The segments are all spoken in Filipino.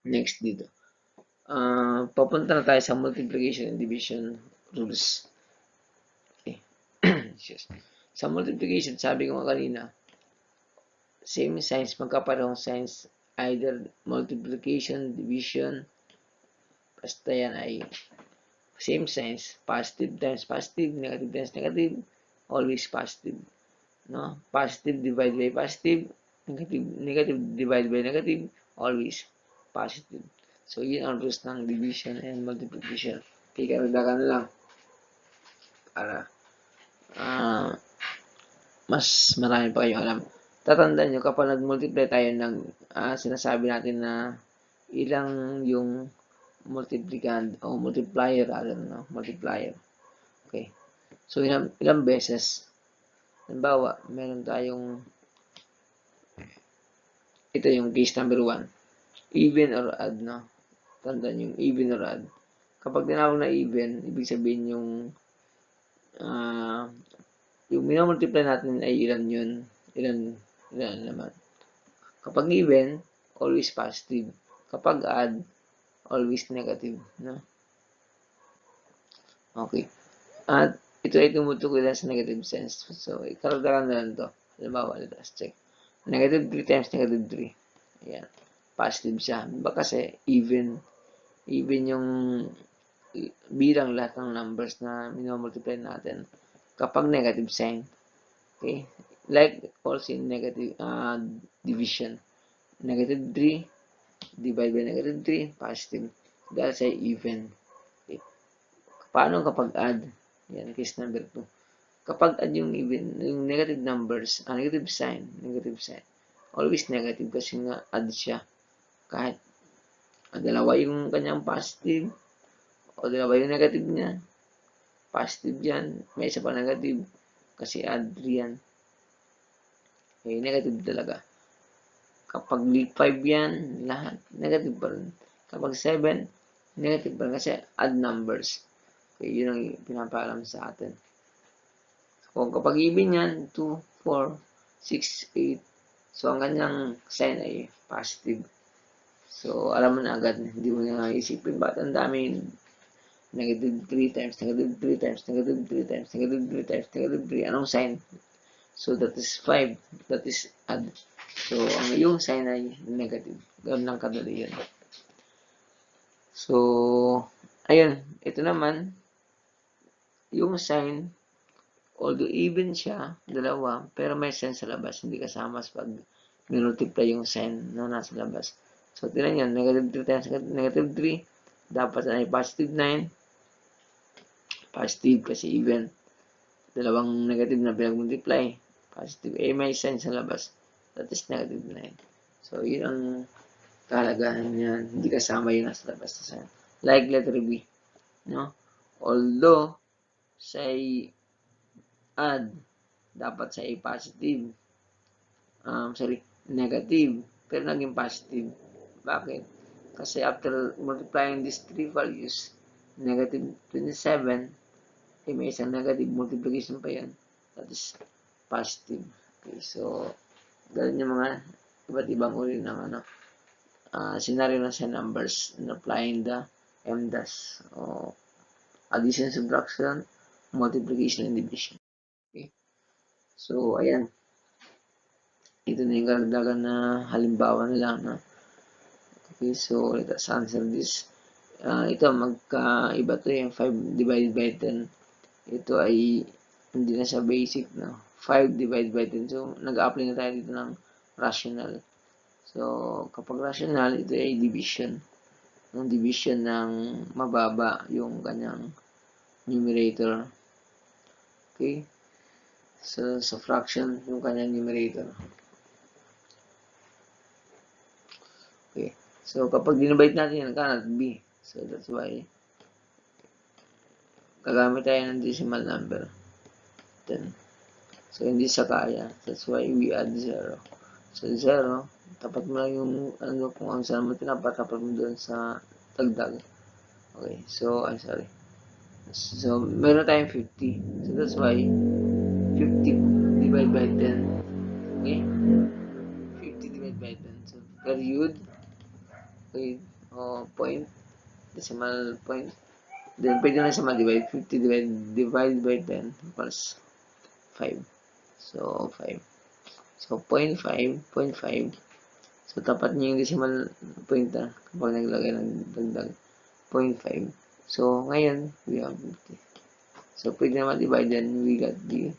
Next dito. Papunta na tayo sa multiplication and division rules. Okay. Yes. Sa multiplication, sabi ko nga kanina, same signs, magkaparehong signs, either multiplication, division, basta yan ay same signs, positive times positive, negative times negative, always positive. No? Positive divide by positive, negative divide by negative, always positive. So, yun ang rules ng division and multiplication. Okay, karagdagan lang para uh, mas marami pa kayong alam. Tatandaan nyo, kapag nag-multiply tayo ng sinasabi natin na ilang yung multiplicand o multiplier, multiplier. Okay. So, ilang beses. Halimbawa, meron tayong ito yung case number 1. Even or odd, no? Tandaan yung even or odd. Kapag tinawag na even, ibig sabihin yung minamultiply natin ay ilan yun. Ilan naman. Kapag even, always positive. Kapag odd, always negative. No? Okay. At ito ay tumutukoy lang sa negative sense. So, ikaragdagan na lang to. Halimbawa, let's check. Negative 3 times negative 3. Ayan. Positive siya. Diba kasi even yung bilang lahat ng numbers na minomultiply natin kapag negative sign. Okay? Like also in negative division. Negative 3 divide by negative 3, positive. Dahil sa even. Okay. Paano kapag add? Yan, case number 2. Kapag add yung even, yung negative numbers, negative sign, always negative kasi nga add siya. Kahit dalawa yung kanyang positive, o dalawa yung negative niya, positive yan, may isa pa negative, kasi add 3 yan. Okay, negative talaga. Kapag 5 yan, lahat, negative pa rin. Kapag 7, negative pa rin kasi add numbers. Okay, yun ang pinapaalam sa atin. Kung kapag even yan, 2, 4, 6, 8, so ang kanyang sign ay positive. So, alam mo na agad, hindi mo na isipin, ba't ang dami negative 3 times, negative 3 times, negative 3 times, negative 3 times, negative 3, anong sign? So, that is 5, that is add. So, ang yung sign ay negative. Ganoon lang kadali yun. So, ayun, ito naman, yung sign, although even siya, dalawa, pero may sign sa labas, hindi kasama pag minultiply yung sign na nasa labas. So, tinan yan, negative 3 times negative 3, dapat ay positive 9, positive kasi even. Dalawang negative na pinag-multiply, positive, may sign sa labas, that is negative 9. So, yun ang kahalagahan niyan, hindi kasama yung nasa labas na sign. Like letter B, no? Although, say add, dapat sa A positive, negative, pero naging positive. Bakit? Kasi after multiplying these three values, negative 27, may isang negative multiplication pa yan. That is positive. Okay, so, ganun yung mga iba't ibang uri ng scenario na sa numbers in applying the MDAS o addition, subtraction, multiplication, and division. Okay. So, ayan. Ito na yung karagdagan na halimbawa nila. No? Okay, so let us answer this. Ito, magkaiba to yung 5 divided by 10. Ito ay hindi na siya basic. No? 5 divided by 10. So, nag-apply na tayo dito ng rational. So, kapag rational, ito ay division. Yung division ng mababa yung kanyang numerator. Okay? So, sa fraction, yung kanyang numerator. Okay. So, kapag dinivide natin yan, cannot be. So, that's why gagamit tayo ng decimal number. 10. So, hindi siya kaya. That's why we add 0. So, 0, tapat mo lang yung kung ang saan mo tapat mo doon sa dagdag. Okay. So, I'm sorry. So, meron tayong 50. So, that's why 50 divided by 10. Okay? 50 divided by 10. So, period. Okay, o point, decimal point. Then, pwede na siya ma-divide. 50 divide by 10 equals 5. So, 5. So, 0.5. So, tapat niyo yung decimal point na kapag naglagay ng dagdag 0.5. So, ngayon, we have 50. So, pwede na ma-divide then we got the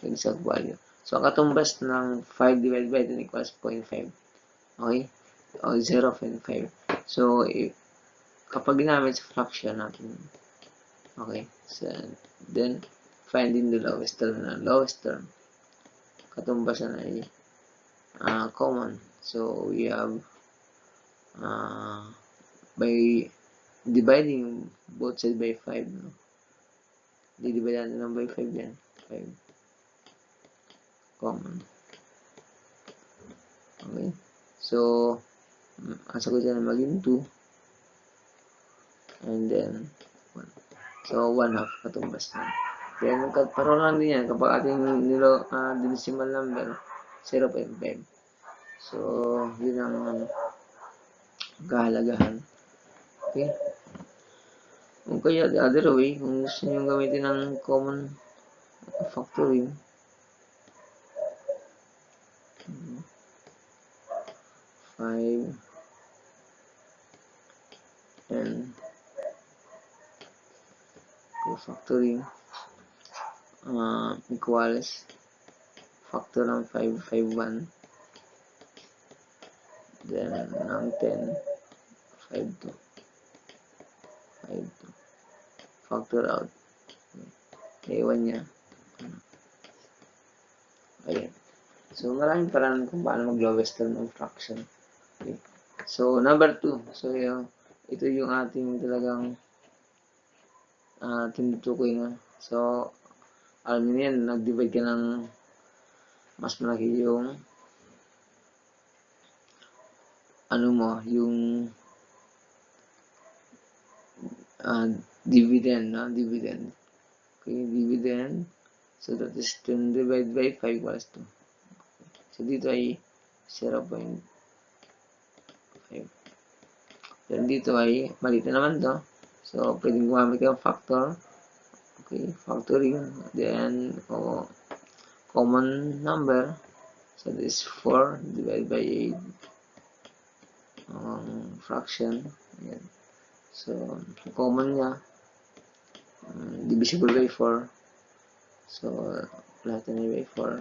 exact value. So, ang katumbas ng 5 divided by 10 equals 0.5. Okay? O 0.5. So, kapag ginamit sa fraction natin, okay, so, then, finding the lowest term na. Lowest term, katumbasan ay common. So, we have by dividing both sides by 5, no? Di-divide natin ng by 5 yan. 5. Common. Okay. So, ang sagot yan maging 2. And then, 1. So, 1/2 katumbas na. Then, parang lang din yan kapag ating decimal number, 0.5. So, yun ang kahalagahan. Okay? Kung kaya, the other way, kung gusto nyo gamitin ng common factoring, five and factoring equals factor ng 5, 1. Then, ng 10, 5, 2. Factor out. Naiwan niya. Ayan. So, maraming paraan kung paano mag-lowest term of fraction. Okay. So, number 2. So, ito yung ating talagang tinutukoy na. So, alam niyo yan, nag-divide ka ng mas malaki yung yung dividend, no? Dividend. Okay, dividend. So, that is 10 divided by 5 equals 2. So, dito ay 0.5. Then, dito ay, maliit na naman to. So, pwedeng gumamit ng factor. Okay, factoring. Then, common number. So, this is 4 divided by 8. Fraction. Ayan. So, common niya, divisible by 4. So, lahat na by 4.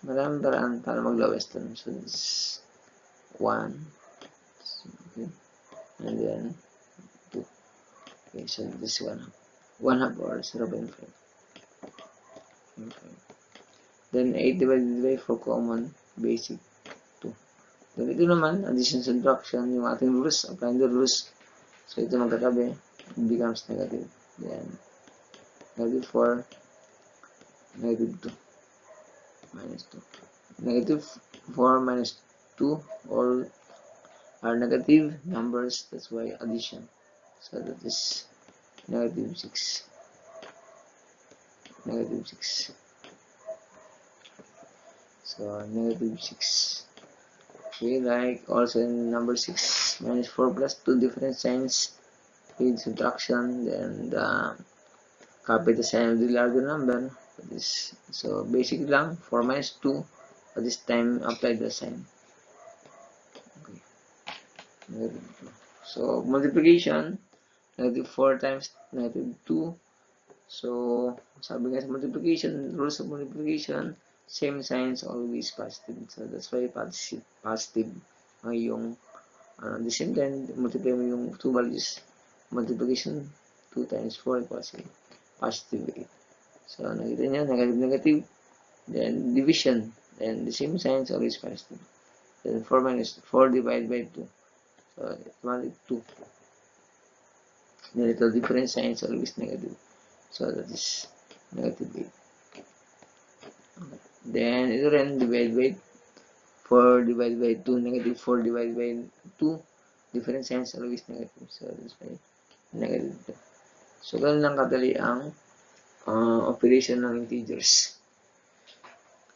Maraming paraan para mag-lowest term. So, this is 1. Okay. And then, 2. Okay, so this is 1/2 or 0.5. Then, 8 divided by 4 common, basic, 2. Then, ito naman, addition, subtraction, yung ating rules, applying the rules. So, ito magkatabi, it becomes negative. Then, negative 4, negative 2, minus 2. Negative 4 minus 2, all are negative numbers, that's why addition. So, that is negative 6. Negative 6. So, negative 6. Okay, like also in number 6, minus 4 plus 2, different signs with subtraction, then copy the sign of the larger number. So basic lang, 4 minus 2, but this time apply the sign. Okay. So multiplication, negative 4 times negative 2. So sabi nga sa multiplication, rules of multiplication, same signs always positive. So that's why positive yung at the same time multiply mo yung two values. Multiplication 2 times 4 equals positive 8. So nakita niyo, negative, then division, then the same signs always positive. Then 4 minus 4 divided by 2. So automatic 2. Then ito different signs always negative. So that is negative 8. Okay. Then, ito rin, divide by 4 divided by 2, negative 4 divided by 2, different signs always negative. So, that's why negative 2. So, ganun lang kadali ang operation ng integers.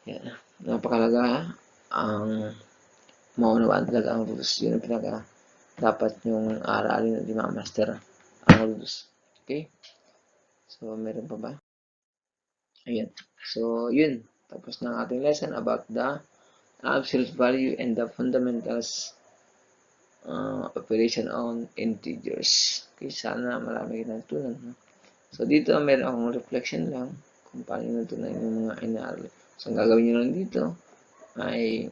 Yan. Napakalaga ang maunawaan talaga ang rules. Yun ang pinaka dapat yung aralin at i-master ang rules. Okay? So, meron pa ba? Ayan. So, yun. Tapos na ang ating lesson about the absolute value and the fundamentals operation on integers. Okay, sana marami kayo natutunan. No? So, dito meron akong reflection lang kung paano natutunan yung mga inaaral. So, ang gagawin nyo lang dito ay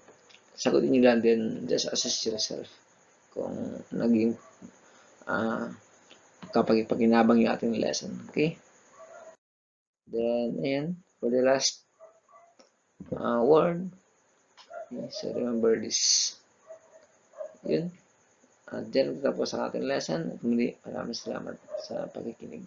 sagutin nyo lang din, just assess yourself kung naging kapag paginabang yung ating lesson. Okay? Then, ayan, for the last word, okay, so remember this. Yun. Diyan tapos ang ating lesson. At muli, maraming salamat sa pakikinig.